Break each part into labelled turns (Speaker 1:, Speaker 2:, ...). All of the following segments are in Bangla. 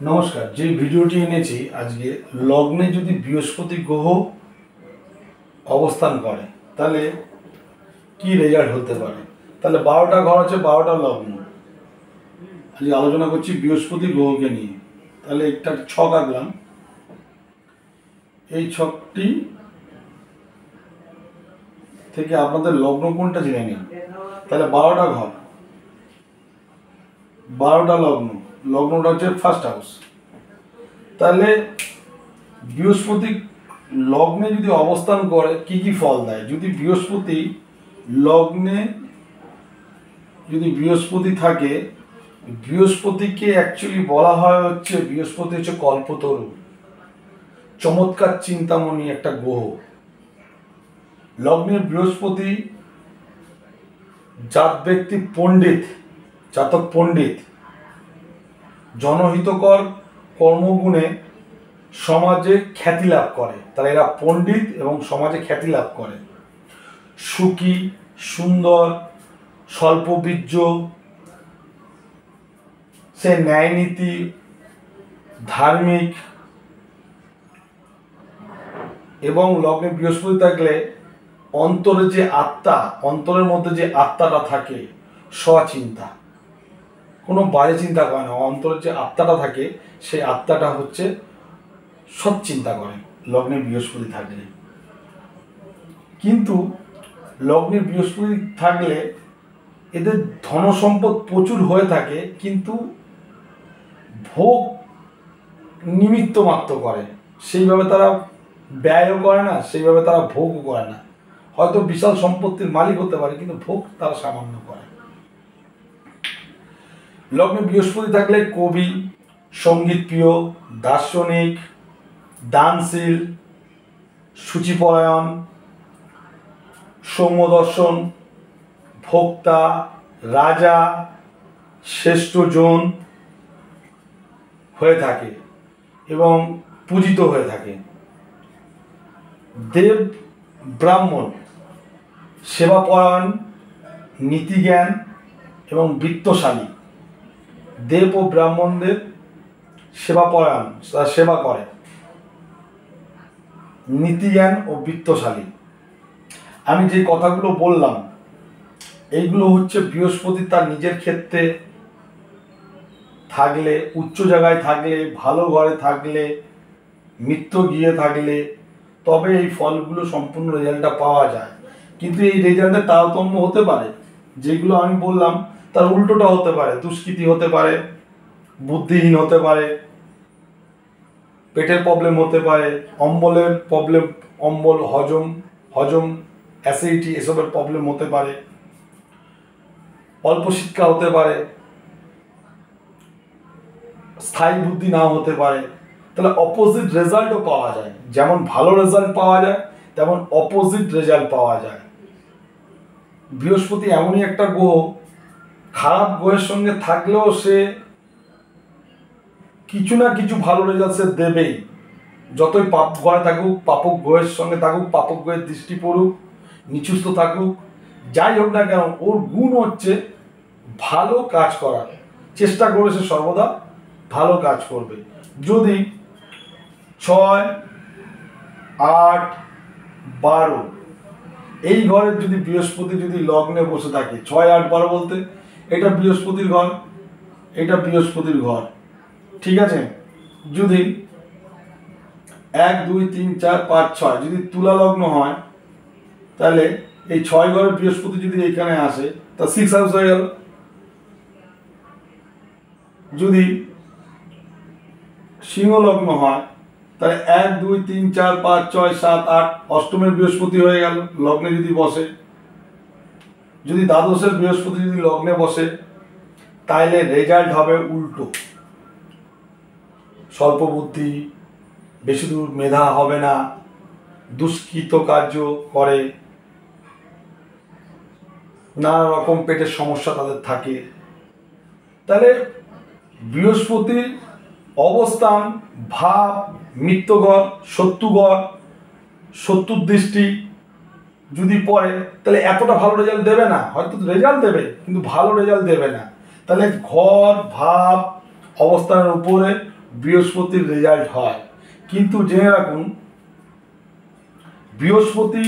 Speaker 1: নমস্কার। যে ভিডিওটি এনেছি আজকে, লগ্নে যদি বৃহস্পতি গ্রহ অবস্থান করে তাহলে কি রেজাল্ট হতে পারে। তাহলে 12টা ঘর আছে, 12টা লগ্ন। আজকে আলোচনা করছি বৃহস্পতি গ্রহকে নিয়ে। তাহলে একটা ছক আঁকলাম। এই ছকটি থেকে আপনাদের লগ্ন কোনটা জেনে নিন। তাহলে 12টা ঘর, 12টা লগ্ন, লগ্নটা হচ্ছে ফার্স্ট হাউস। তাহলে বৃহস্পতি লগ্নে যদি অবস্থান করে কি কি ফল দেয়। যদি বৃহস্পতি লগ্নে বৃহস্পতি থাকে, বৃহস্পতিকে অ্যাকচুয়ালি বলা হয় হচ্ছে, বৃহস্পতি হচ্ছে কল্পতরু, চমৎকার চিন্তামণি একটা গ্রহ। লগ্নের বৃহস্পতি ব্যক্তি পণ্ডিত, জাতক পণ্ডিত, জনহিতকর কর্মগুণে সমাজে খ্যাতি লাভ করে। তারা এরা পণ্ডিত এবং সমাজে খ্যাতি লাভ করে। সুখী, সুন্দর, স্বল্পবীর্য, সে ন্যায়নীতি, ধার্মিক। এবং লগ্নে বৃহস্পতি থাকলে অন্তরের যে আত্মা, অন্তরের মধ্যে যে আত্মাটা থাকে, স্বচিন্তা, কোনো বাজে চিন্তা করে না। অন্তরের যে আত্মাটা থাকে সেই আত্মাটা হচ্ছে সৎ চিন্তা করে লগ্নে বৃহস্পতি থাকলে। কিন্তু লগ্নে বৃহস্পতি থাকলে এদের ধনসম্পদ প্রচুর হয়ে থাকে, কিন্তু ভোগ নিমিত্ত মাত্র করে। সেইভাবে তারা ব্যয়ও করে না, সেইভাবে তারা ভোগও করে না। হয়তো বিশাল সম্পত্তির মালিক হতে পারে, কিন্তু ভোগ তারা সামান্য করে। লগ্নে বৃহস্পতি থাকলে কবি, সঙ্গীতপ্রিয়, দার্শনিক, দানশীল, সূচিপরায়ণ, সৌম্যদর্শন, ভোক্তা, রাজা, শ্রেষ্ঠজন হয়ে থাকে এবং পূজিত হয়ে থাকে। দেব ব্রাহ্মণ, সেবাপরায়ণ, নীতিজ্ঞান এবং বৃত্তশালী। দেব ও ব্রাহ্মণদের সেবাপরায়ণ, তারা সেবা করে, নীতিজ্ঞান ও বৃত্তশালী। আমি যে কথাগুলো বললাম এইগুলো হচ্ছে বৃহস্পতি তার নিজের ক্ষেত্রে থাকলে, উচ্চ জায়গায় থাকলে, ভালো ঘরে থাকলে, মিত্র গিয়ে থাকলে তবে এই ফলগুলো সম্পূর্ণ রেজাল্টটা পাওয়া যায়। কিন্তু এই রেজাল্টের তারতম্য হতে পারে। যেগুলো আমি বললাম তার উল্টোটা হতে পারে। দুষ্কৃতি হতে পারে, বুদ্ধিহীন হতে পারে, পেটের প্রবলেম হতে পারে, অম্বলের প্রবলেম, অম্বল, হজম, অ্যাসিডিটি, এসবের প্রবলেম হতে পারে, অল্প শিক্ষা হতে পারে, স্থায়ী বুদ্ধি নাও হতে পারে। তাহলে অপোজিট রেজাল্টও পাওয়া যায়। যেমন ভালো রেজাল্ট পাওয়া যায়, তেমন অপোজিট রেজাল্ট পাওয়া যায়। বৃহস্পতি এমনই একটা গ্রহ, খারাপ গ্রহের সঙ্গে থাকলেও সে কিছু না কিছু ভালো রেজাল্ট সে দেবেই। যতই পাপ ঘরে থাকুক, পাপক গ্রহের সঙ্গে থাকুক, পাপক গ্রহের দৃষ্টি পড়ুক, নিচুস্থ থাকুক, যাই হোক না কেন, ওর গুণ হচ্ছে ভালো কাজ করার চেষ্টা করে সে সর্বদা ভালো কাজ করবে। যদি 6, 8, 12 এই ঘরের যদি বৃহস্পতি যদি লগ্নে বসে থাকে, 6, 8, 12 বলতে এটা বৃহস্পতির ঘর, এটা বৃহস্পতির ঘর, ঠিক আছে। যদি 1, 2, 3, 4, 5, 6 যদি তুলা লগ্ন হয়, তাহলে এই 6 ঘরের বৃহস্পতি যদি এখানে আসে তা 6 হাউস হয়ে গেল। যদি সিংহ লগ্ন হয় তাহলে 1, 2, 3, 4, 5, 6, 7, 8 অষ্টমের বৃহস্পতি হয়ে গেল লগ্নে যদি বসে। যদি দ্বাদশের বৃহস্পতি যদি লগ্নে বসে তাহলে রেজাল্ট হবে উল্টো। স্বল্প বুদ্ধি, বেশি দূর মেধা হবে না, দুষ্কৃত কার্য করে, নানা রকম পেটের সমস্যা তাদের থাকে। তাহলে বৃহস্পতির অবস্থান, ভাব, মৃত্যুঘর, শত্রুঘর, শত্রুর দৃষ্টি যদি পড়ে তাহলে এতটা ভালো রেজাল্ট দেবে না। হয়তো রেজাল্ট দেবে কিন্তু ভালো রেজাল্ট দেবে না। তাহলে ঘর, ভাব, অবস্থানের উপরে বৃহস্পতির রেজাল্ট হয়। কিন্তু জেনে রাখুন, বৃহস্পতি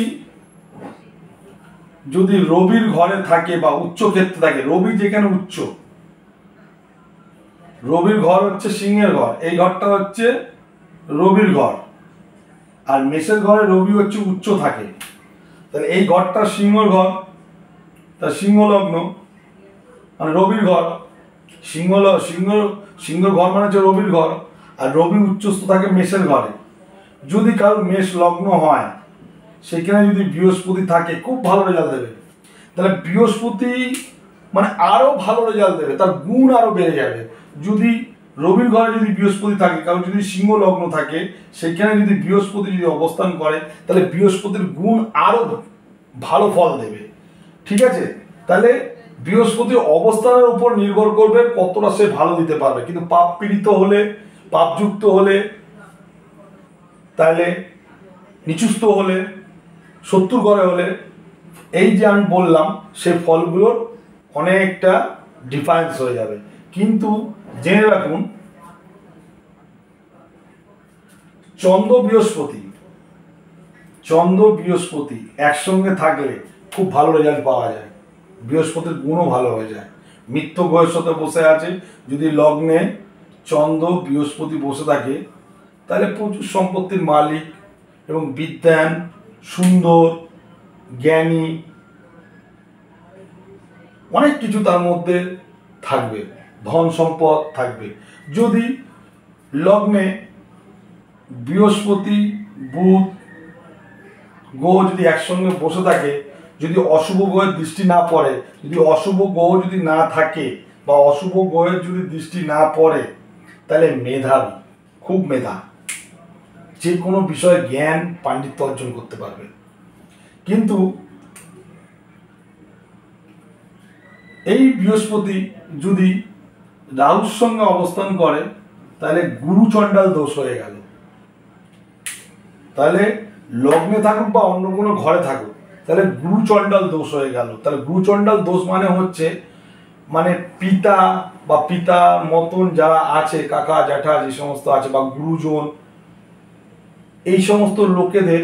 Speaker 1: যদি রবির ঘরে থাকে বা উচ্চ ক্ষেত্রে থাকে, রবি যেখানে উচ্চ, রবির ঘর হচ্ছে সিংহের ঘর, এই ঘরটা হচ্ছে রবির ঘর, আর মেষের ঘরে রবি হচ্ছে উচ্চ থাকে, তাহলে এই ঘরটা সিংহর ঘর, তার সিংহ লগ্ন মানে রবির ঘর, সিংহর ঘর মানে হচ্ছে রবির ঘর, আর রবি উচ্চস্থ থাকে মেষের ঘরে। যদি কারোর মেষ লগ্ন হয়, সেখানে যদি বৃহস্পতি থাকে, খুব ভালো রেজাল্ট দেবে। তাহলে বৃহস্পতি মানে আরো ভালো রেজাল্ট দেবে, তার গুণ আরো বেড়ে যাবে। যদি রবির ঘরে যদি বৃহস্পতি থাকে, কারণ যদি সিংহ লগ্ন থাকে, সেখানে যদি বৃহস্পতি যদি অবস্থান করে, তাহলে বৃহস্পতির গুণ আরো ভালো ফল দেবে। ঠিক আছে, তাহলে বৃহস্পতির অবস্থানের উপর নির্ভর করবে কতটা সে ভালো দিতে পারবে। কিন্তু পাপ পীড়িত হলে, পাপযুক্ত হলে, তাহলে নিচুস্থ হলে, শত্রু ঘরে হলে, এই যে আমি বললাম সে ফলগুলোর অনেকটা ডিফারেন্স হয়ে যাবে। কিন্তু জেনে রাখুন, চন্দ্র বৃহস্পতি একসঙ্গে থাকলে খুব ভালো রেজাল্ট পাওয়া যায়, বৃহস্পতির গুণও ভালো হয়ে যায়। মিত্র গ্রহের সাথে বসে আছে, যদি লগ্নে চন্দ্র বৃহস্পতি বসে থাকে, তাহলে প্রচুর সম্পত্তির মালিক এবং বিদ্বান, সুন্দর, জ্ঞানী, অনেক কিছু তার মধ্যে থাকবে, ধন সম্পদ থাকবে। যদি লগ্নে বৃহস্পতি, বুধ গ্রহ যদি একসঙ্গে বসে থাকে, যদি অশুভ গ্রহের দৃষ্টি না পড়ে, যদি অশুভ গ্রহ যদি না থাকে বা অশুভ গ্রহের যদি দৃষ্টি না পড়ে, তাহলে মেধাবী, খুব মেধা, যে কোনো বিষয়ে জ্ঞান পাণ্ডিত্য অর্জন করতে পারবে। কিন্তু এই বৃহস্পতি যদি রাহুর সঙ্গে অবস্থান করে, তাহলে গুরু চণ্ডাল দোষ হয়ে গেল। তাহলে লগ্নে থাকুক বা অন্য কোনো ঘরে থাকুক, তাহলে গুরু চণ্ডাল দোষ হয়ে গেল। তাহলে গুরু চণ্ডাল দোষ মানে হচ্ছে, মানে পিতা বা পিতার মতন যারা আছে, কাকা জ্যাঠা যে সমস্ত আছে, বা গুরুজন, এই সমস্ত লোকেদের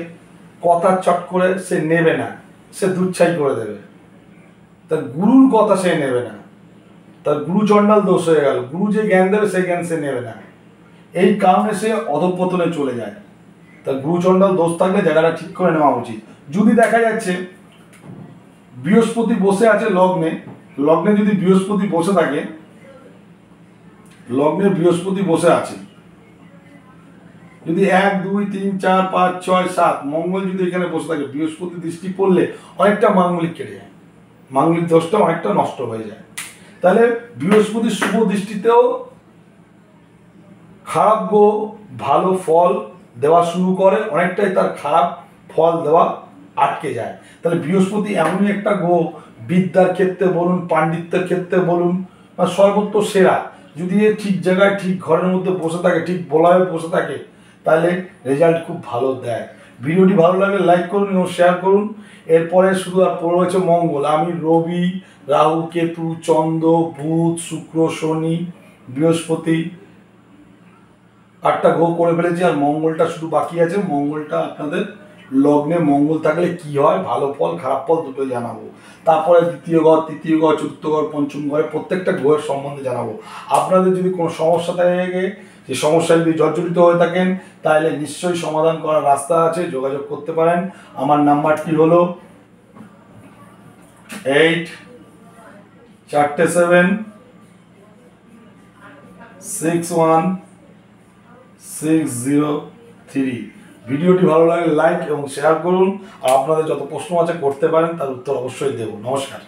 Speaker 1: কথা চট করে সে নেবে না, সে দুচ্ছাই করে দেবে। তার গুরুর কথা সে নেবে না, তার গুরু চণ্ডাল দোষ হয়ে গেল। গুরু যে জ্ঞান দেবে সেই জ্ঞান সে নেবে না, এই কারণে সে অধঃপতনে চলে যায়। তার গুরু চণ্ডাল দোষ থাকলে জায়গাটা ঠিক করে নেওয়া উচিত। যদি দেখা যাচ্ছে বৃহস্পতি বসে আছে লগ্নে, লগ্নে যদি বৃহস্পতি বসে থাকে, লগ্নে বৃহস্পতি বসে আছে, যদি 1 2 3 4 5 6 7 মঙ্গল যদি এখানে বসে থাকে, বৃহস্পতি দৃষ্টি পড়লে অনেকটা মাঙ্গলিক কেটে যায়, মাঙ্গলিক দোষটা অনেকটা নষ্ট হয়ে যায়। তাহলে বৃহস্পতির শুভ দৃষ্টিতেও খারাপ গ্রহ ভালো ফল দেওয়া শুরু করে, অনেকটাই তার খারাপ ফল দেওয়া আটকে যায়। তাহলে বৃহস্পতি এমনই একটা গ্রহ, বিদ্যার ক্ষেত্রে বলুন, পাণ্ডিত্যের ক্ষেত্রে বলুন, বা সর্বত্র সেরা। যদি এ ঠিক জায়গায় ঠিক ঘরের মধ্যে বসে থাকে, ঠিক বলয়ে বসে থাকে, তাহলে রেজাল্ট খুব ভালো দেয়। ভিডিওটি ভালো লাগলে লাইক করুন এবং শেয়ার করুন। এরপরে শুধু আর পড়ে রয়েছে মঙ্গল। আমি রবি, রাহু, কেতু, চন্দ্র, বুধ, শুক্র, শনি, বৃহস্পতি 8টা গ্রহ করে ফেলেছি, আর মঙ্গলটা শুধু বাকি আছে। মঙ্গলটা আপনাদের লগ্নে মঙ্গল থাকলে কি হয়, ভালো ফল খারাপ ফল দুটোই জানাবো। তারপরে দ্বিতীয় ঘর, তৃতীয় ঘর, চতুর্থ ঘর, পঞ্চম ঘরে প্রত্যেকটা গ্রহের সম্বন্ধে জানাবো। আপনাদের যদি কোনো সমস্যা থাকে, যে সমস্যা যদি জর্জরিত হয়ে থাকেন, তাহলে নিশ্চয়ই সমাধান করার রাস্তা আছে, যোগাযোগ করতে পারেন। আমার নাম্বারটি হলো 8 4 7 6 1 6 0 3। ভিডিওটি ভালো লাগলে লাইক এবং শেয়ার করুন, আর আপনাদের যত প্রশ্ন আছে করতে পারেন, তার উত্তর অবশ্যই দেব। নমস্কার।